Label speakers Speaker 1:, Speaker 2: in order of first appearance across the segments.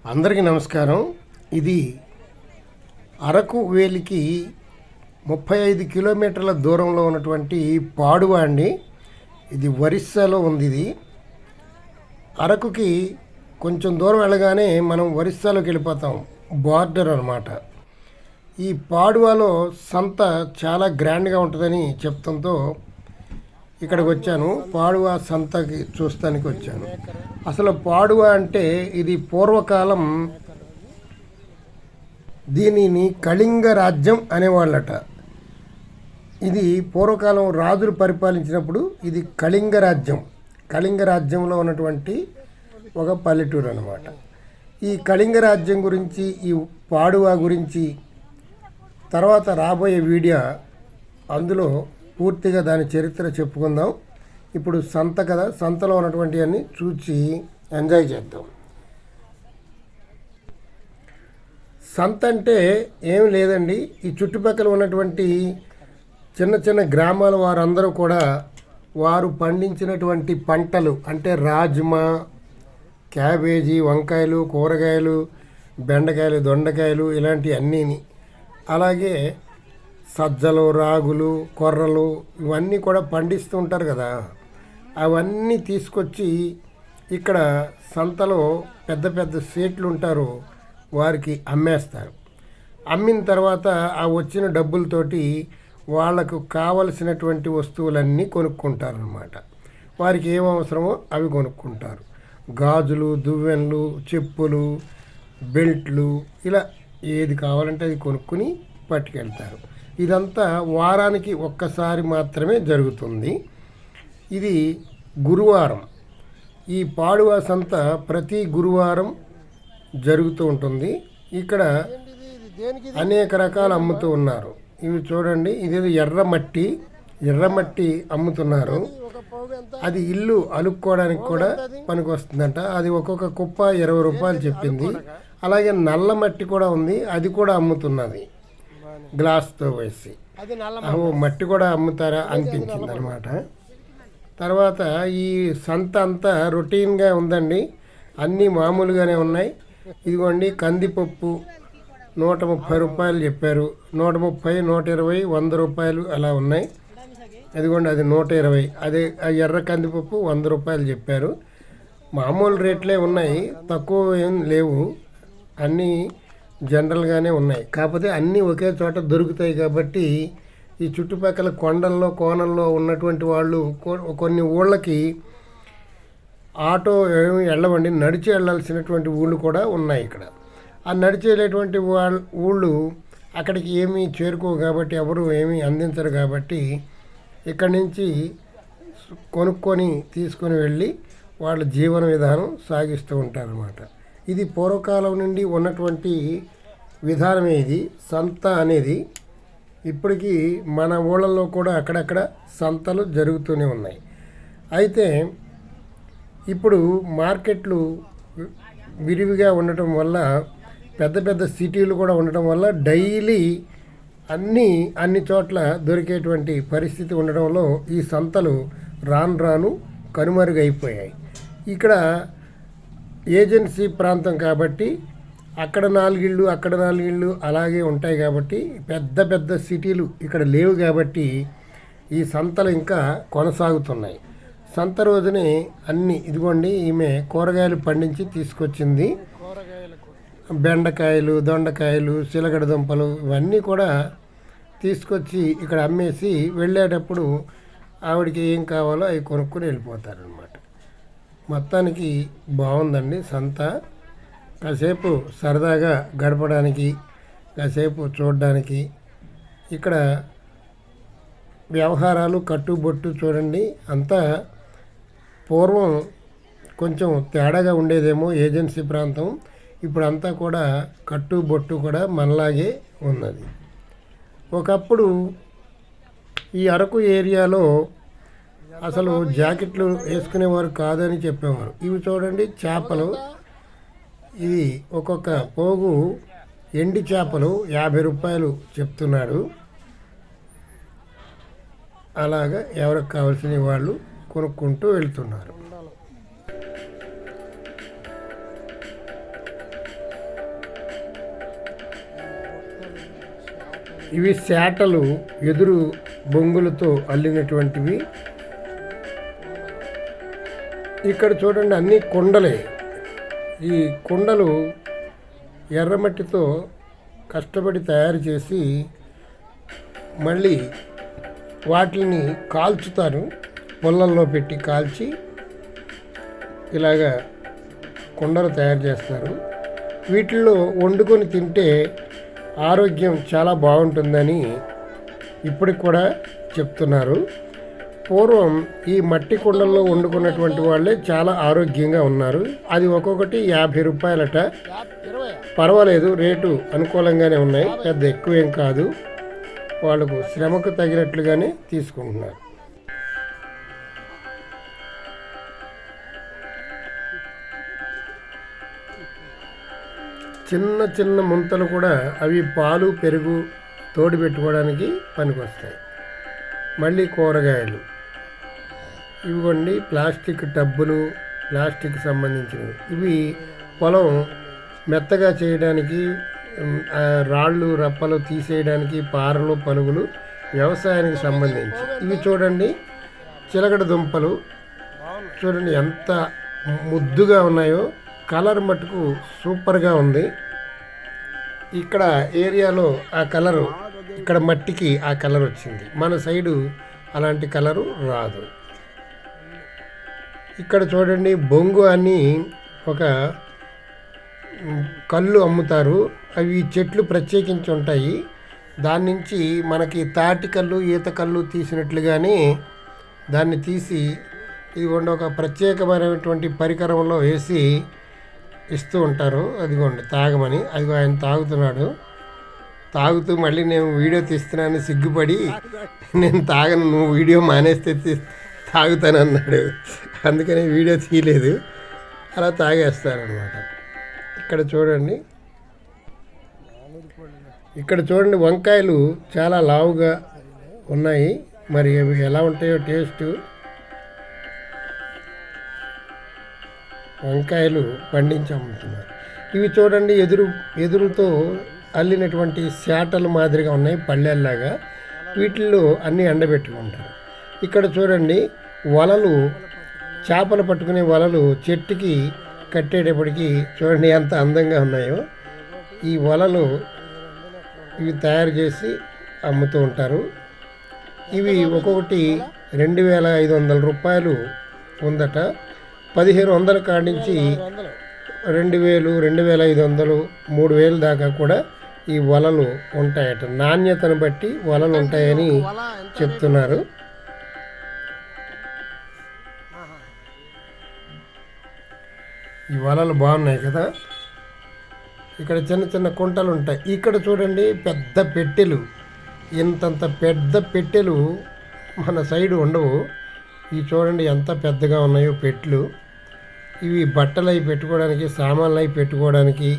Speaker 1: అందరికీ నమస్కారం. ఇది అరకు వేలికి 35 కిలోమీటర్ల దూరంలో ఉన్నటువంటి పాడువ అండి. ఇది ఒరిస్సాలో ఉంది. ఇది అరకుకి కొంచెం దూరం వెళ్ళగానే మనం ఒరిస్సాలోకి వెళ్ళిపోతాం. బార్డర్ అన్నమాట. ఈ పాడువలో సంత చాలా గ్రాండ్గా ఉంటుందని చెప్తంతో ఇక్కడికి వచ్చాను. పాడువ సంతకి చూస్తానికి వచ్చాను. అసలు పాడువ అంటే ఇది పూర్వకాలం దీనిని కళింగ రాజ్యం అనేవాళ్ళట. ఇది పూర్వకాలం రాజులు పరిపాలించినప్పుడు ఇది కళింగ రాజ్యం. కళింగ రాజ్యంలో ఉన్నటువంటి ఒక పల్లెటూరు అన్నమాట. ఈ కళింగ రాజ్యం గురించి, ఈ పాడువ గురించి తర్వాత రాబోయే వీడియో అందులో పూర్తిగా దాని చరిత్ర చెప్పుకుందాం. ఇప్పుడు సంత కదా, సంతలో ఉన్నటువంటి అన్ని చూసి ఎంజాయ్ చేద్దాం. సంత అంటే ఏం లేదండి, ఈ చుట్టుపక్కల ఉన్నటువంటి చిన్న చిన్న గ్రామాల వారందరూ కూడా వారు పండించినటువంటి పంటలు అంటే రాజ్మా, క్యాబేజీ, వంకాయలు, కూరగాయలు, బెండకాయలు, దొండకాయలు ఇలాంటి అన్నీని, అలాగే సజ్జలు, రాగులు, కొర్రలు ఇవన్నీ కూడా పండిస్తూ ఉంటారు కదా, అవన్నీ తీసుకొచ్చి ఇక్కడ సంతలో పెద్ద పెద్ద సేట్లు ఉంటారు, వారికి అమ్మేస్తారు. అమ్మిన తర్వాత ఆ వచ్చిన డబ్బులతోటి వాళ్ళకు కావలసినటువంటి వస్తువులన్నీ కొనుక్కుంటారు అన్నమాట. వారికి ఏం అవసరమో అవి కొనుక్కుంటారు. గాజులు, దువ్వెనలు, చెప్పులు, బెల్ట్లు, ఇలా ఏది కావాలంటే అది కొనుక్కుని పట్టుకెళ్తారు. ఇదంతా వారానికి ఒక్కసారి మాత్రమే జరుగుతుంది. ఇది గురువారం. ఈ పాడువ సంత ప్రతి గురువారం జరుగుతూ ఉంటుంది. ఇక్కడ అనేక రకాలు అమ్ముతూ ఉన్నారు. ఇవి చూడండి, ఇదేదో ఎర్రమట్టి అమ్ముతున్నారు. అది ఇల్లు అలుక్కోవడానికి కూడా పనికి వస్తుందంట. అది ఒక్కొక్క కుప్ప 20 రూపాయలు చెప్పింది. అలాగే నల్ల మట్టి కూడా ఉంది, అది కూడా అమ్ముతున్నది గ్లాస్తో వేసి. మట్టి కూడా అమ్ముతారా అనిపించింది అనమాట. తర్వాత ఈ సంత అంతా రొటీన్గా ఉందండి, అన్నీ మామూలుగానే ఉన్నాయి. ఇదిగోండి, కందిపప్పు 130 రూపాయలు చెప్పారు. 130, 120, 100 రూపాయలు అలా ఉన్నాయి. అదిగోండి, అది 120. అదే ఎర్ర కందిపప్పు 100 రూపాయలు చెప్పారు. మామూలు రేట్లే ఉన్నాయి, తక్కువ ఏం లేవు, అన్నీ జనరల్గానే ఉన్నాయి. కాకపోతే అన్నీ ఒకే చోట దొరుకుతాయి కాబట్టి ఈ చుట్టుపక్కల కొండల్లో కోనల్లో ఉన్నటువంటి వాళ్ళు కొన్ని ఊళ్ళకి ఆటో ఏమి వెళ్ళవండి, నడిచి వెళ్ళాల్సినటువంటి ఊళ్ళు కూడా ఉన్నాయి ఇక్కడ. ఆ నడిచి వెళ్ళేటువంటి ఊళ్ళు అక్కడికి ఏమీ చేరుకోవు కాబట్టి, ఎవరు ఏమీ అందించరు కాబట్టి ఇక్కడి నుంచి కొనుక్కొని తీసుకొని వెళ్ళి వాళ్ళ జీవన విధానం సాగిస్తూ ఉంటారన్నమాట. ఇది పూర్వకాలం నుండి ఉన్నటువంటి విధానమే. ఇది సంత అనేది ఇప్పటికీ మన ఊళ్ళల్లో కూడా అక్కడక్కడ సంతలు జరుగుతూనే ఉన్నాయి. అయితే ఇప్పుడు మార్కెట్లు విరివిగా ఉండటం వల్ల, పెద్ద పెద్ద సిటీలు కూడా ఉండటం వల్ల డైలీ అన్ని చోట్ల దొరికేటువంటి పరిస్థితి ఉండడంలో ఈ సంతలు రాను కనుమరుగైపోయాయి. ఇక్కడ ఏజెన్సీ ప్రాంతం కాబట్టి అక్కడ 4 ఇళ్ళు అక్కడ 4 ఇళ్ళు అలాగే ఉంటాయి కాబట్టి, పెద్ద పెద్ద సిటీలు ఇక్కడ లేవు కాబట్టి ఈ సంతలు ఇంకా కొనసాగుతున్నాయి. సంత రోజునే అన్నీ, ఇదిగోండి, ఈమె కూరగాయలు పండించి తీసుకొచ్చింది. బెండకాయలు, దొండకాయలు, చిలకడ దుంపలు ఇవన్నీ కూడా తీసుకొచ్చి ఇక్కడ అమ్మేసి వెళ్ళేటప్పుడు ఆవిడకి ఏం కావాలో అవి కొనుక్కొని వెళ్ళిపోతారనమాట. మొత్తానికి బాగుందండి సంత. కాసేపు సరదాగా గడపడానికి, కాసేపు చూడడానికి. ఇక్కడ వ్యవహారాలు కట్టుబొట్టు చూడండి, అంతా పూర్వం కొంచెం తేడాగా ఉండేదేమో ఏజెన్సీ ప్రాంతం. ఇప్పుడు అంతా కూడా కట్టుబొట్టు కూడా మనలాగే ఉన్నది. ఒకప్పుడు ఈ అరకు ఏరియాలో అసలు జాకెట్లు వేసుకునేవారు కాదని చెప్పేవారు. ఇవి చూడండి, చేపలు. ఇది ఒక్కొక్క పోగు ఎండి చేపలు 50 రూపాయలు చెప్తున్నాడు. అలాగా ఎవరికి కావాల్సిన వాళ్ళు కొనుక్కుంటూ వెళ్తున్నారు. ఇవి శాటలు ఎదురు బొంగులతో అల్లినటువంటివి. ఇక్కడ చూడండి అన్ని కుండలే. ఈ కుండలు ఎర్రమట్టితో కష్టపడి తయారు చేసి మళ్ళీ వాటిని కాల్చుతారు. పొల్లల్లో పెట్టి కాల్చి ఇలాగా కుండలు తయారు చేస్తారు. వీటిల్లో వండుకొని తింటే ఆరోగ్యం చాలా బాగుంటుందని ఇప్పటికి కూడా చెప్తున్నారు. పూర్వం ఈ మట్టి కుండల్లో వండుకున్నటువంటి వాళ్ళే చాలా ఆరోగ్యంగా ఉన్నారు. అది ఒక్కొక్కటి 50 రూపాయలట. పర్వాలేదు, రేటు అనుకూలంగానే ఉన్నాయి, పెద్ద ఎక్కువేం కాదు. వాళ్ళకు శ్రమకు తగినట్లుగానే తీసుకుంటున్నారు. చిన్న చిన్న ముంతలు కూడా అవి పాలు పెరుగు తోడు పెట్టుకోవడానికి పనికొస్తాయి. మళ్ళీ కూరగాయలు ఇవ్వండి, ప్లాస్టిక్ టబ్బులు, ప్లాస్టిక్ సంబంధించినవి. ఇవి పొలం మెత్తగా చేయడానికి, రాళ్ళు రప్పలు తీసేయడానికి, పారలు పలుగులు వ్యవసాయానికి సంబంధించి. ఇవి చూడండి చిలకడ దుంపలు, చూడండి ఎంత ముద్దుగా ఉన్నాయో. కలర్ మటుకు సూపర్గా ఉంది. ఇక్కడ ఏరియాలో ఆ కలరు, ఇక్కడ మట్టికి ఆ కలర్ వచ్చింది. మన సైడు అలాంటి కలరు రాదు. ఇక్కడ చూడండి బొంగు అని ఒక కళ్ళు అమ్ముతారు. అవి చెట్లు ప్రత్యేకించి ఉంటాయి. దాని నుంచి మనకి తాటి కళ్ళు, ఈత కళ్ళు తీసినట్లుగానే దాన్ని తీసి ఇదిగోండి ఒక ప్రత్యేకమైనటువంటి పరికరంలో వేసి ఇస్తూ ఉంటారు. అదిగోండి తాగమని. అదిగో ఆయన తాగుతున్నాడు. తాగుతూ మళ్ళీ నేను వీడియో తీస్తున్నాను సిగ్గుపడి, నేను తాగను, నువ్వు వీడియో మానేస్తే తాగుతానన్నాడు. అందుకని వీడియో తీయలేదు. అలా తాగేస్తారనమాట. ఇక్కడ చూడండి, ఇక్కడ చూడండి వంకాయలు చాలా లావుగా ఉన్నాయి. మరి అవి ఎలా ఉంటాయో టేస్ట్. వంకాయలు పండించి అమ్ముతున్నారు. ఇవి చూడండి ఎదురుతో అల్లినటువంటి శాటలు మాదిరిగా ఉన్నాయి, పళ్ళెల్లాగా. వీటిల్లో అన్నీ ఎండబెట్టుకుంటారు. ఇక్కడ చూడండి వలలు, చేపలు పట్టుకునే వలలు చెట్టుకి కట్టేటప్పటికి చూడండి ఎంత అందంగా ఉన్నాయో. ఈ వలలు ఇవి తయారు చేసి అమ్ముతూ ఉంటారు. ఇవి ఒక్కొక్కటి 2500 రూపాయలు ఉందట. 1500 కాడి నుంచి 2000, 2500, 3000 దాకా కూడా ఈ వలలు ఉంటాయట. నాణ్యతను బట్టి వలలు ఉంటాయని చెప్తున్నారు. ఈ వలలు బాగున్నాయి కదా. ఇక్కడ చిన్న చిన్న కుంటలు ఉంటాయి. ఇక్కడ చూడండి పెద్ద పెట్టెలు, ఇంతంత పెద్ద పెట్టెలు మన సైడు ఉండవు. ఇవి చూడండి ఎంత పెద్దగా ఉన్నాయో పెట్టెలు. ఇవి బట్టలు అవి పెట్టుకోవడానికి, సామాన్లు అవి పెట్టుకోవడానికి.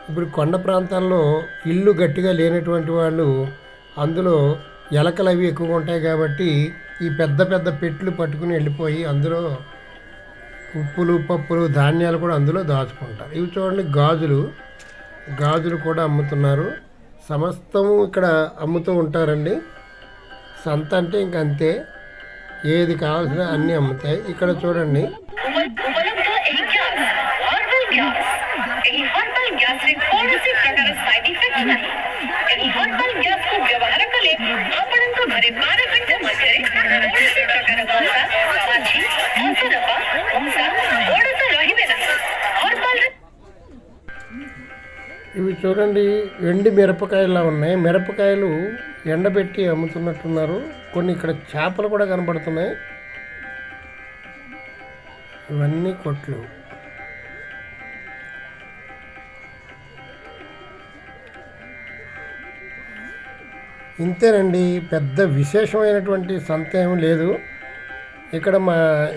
Speaker 1: ఇప్పుడు కొండ ప్రాంతాల్లో ఇల్లు గట్టిగా లేనటువంటి వాళ్ళు అందులో ఎలకలు అవి ఎక్కువగా ఉంటాయి కాబట్టి ఈ పెద్ద పెద్ద పెట్టెలు పట్టుకుని వెళ్ళిపోయి అందులో ఉప్పులు, పప్పులు, ధాన్యాలు కూడా అందులో దాచుకుంటారు. ఇవి చూడండి గాజులు కూడా అమ్ముతున్నారు. సమస్తము ఇక్కడ అమ్ముతూ ఉంటారండి. సంత అంటే ఇంక అంతే, ఏది కావాల్సిన అన్నీ అమ్ముతాయి. ఇక్కడ చూడండి ఇవి చూడండి ఎండి మిరపకాయలా ఉన్నాయి. మిరపకాయలు ఎండబెట్టి అమ్ముతున్నట్టున్నారు. కొన్ని ఇక్కడ చేపలు కూడా కనబడుతున్నాయి. ఇవన్నీ కొట్లు. ఇంతేనండి, పెద్ద విశేషమైనటువంటి సంత ఏమీ లేదు.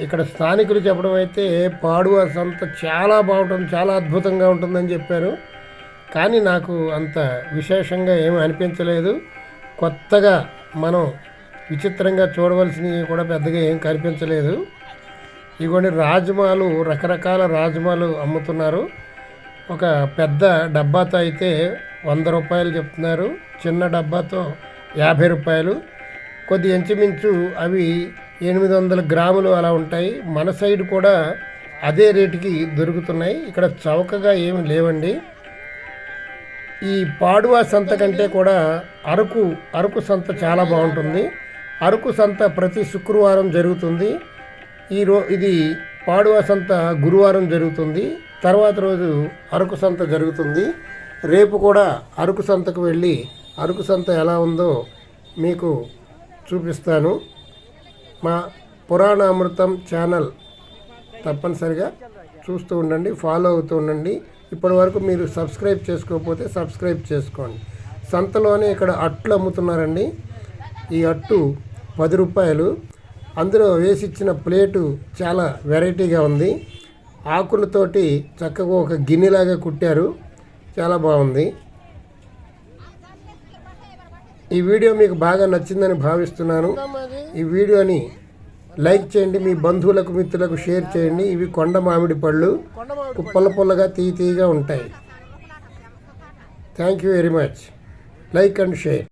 Speaker 1: ఇక్కడ స్థానికులు చెప్పడం అయితే పాడువ సంత చాలా బాగుంటుంది, చాలా అద్భుతంగా ఉంటుందని చెప్పారు. కానీ నాకు అంత విశేషంగా ఏమీ అనిపించలేదు. కొత్తగా మనం విచిత్రంగా చూడవలసినవి కూడా పెద్దగా ఏం కనిపించలేదు. ఇవన్నీ రాజ్మాలు, రకరకాల రాజ్మాలు అమ్ముతున్నారు. ఒక పెద్ద డబ్బాతో అయితే రూపాయలు చెప్తున్నారు. చిన్న డబ్బాతో 50 రూపాయలు. కొద్ది ఇంచుమించు అవి 800 గ్రాములు అలా ఉంటాయి. మన సైడ్ కూడా అదే రేటుకి దొరుకుతున్నాయి. ఇక్కడ చౌకగా ఏమి లేవండి. ఈ పాడువా సంత కంటే కూడా అరకు సంత చాలా బాగుంటుంది. అరకు సంత ప్రతి శుక్రవారం జరుగుతుంది. ఇది పాడువా సంత గురువారం జరుగుతుంది. తర్వాత రోజు అరకు సంత జరుగుతుంది. రేపు కూడా అరకు సంతకు వెళ్ళి అరకు సంత ఎలా ఉందో మీకు చూపిస్తాను. మా పురాణామృతం ఛానల్ తప్పనిసరిగా చూస్తూ ఉండండి, ఫాలో అవుతూ ఉండండి. ఇప్పటి వరకు మీరు సబ్స్క్రైబ్ చేసుకోకపోతే సబ్స్క్రైబ్ చేసుకోండి. సంతలోనే ఇక్కడ అట్లు అమ్ముతున్నారండి. ఈ అట్టు 10 రూపాయలు. అందులో వేసిచ్చిన ప్లేటు చాలా వెరైటీగా ఉంది. ఆకులతోటి చక్కగా ఒక గిన్నెలాగా కుట్టారు. చాలా బాగుంది. ఈ వీడియో మీకు బాగా నచ్చిందని భావిస్తున్నాను. ఈ వీడియోని లైక్ చేయండి, మీ బంధువులకు మిత్రులకు షేర్ చేయండి. ఇవి కొండ మామిడి పళ్ళు పుల్లగా తీయగా ఉంటాయి. Thank you very much. Like and share.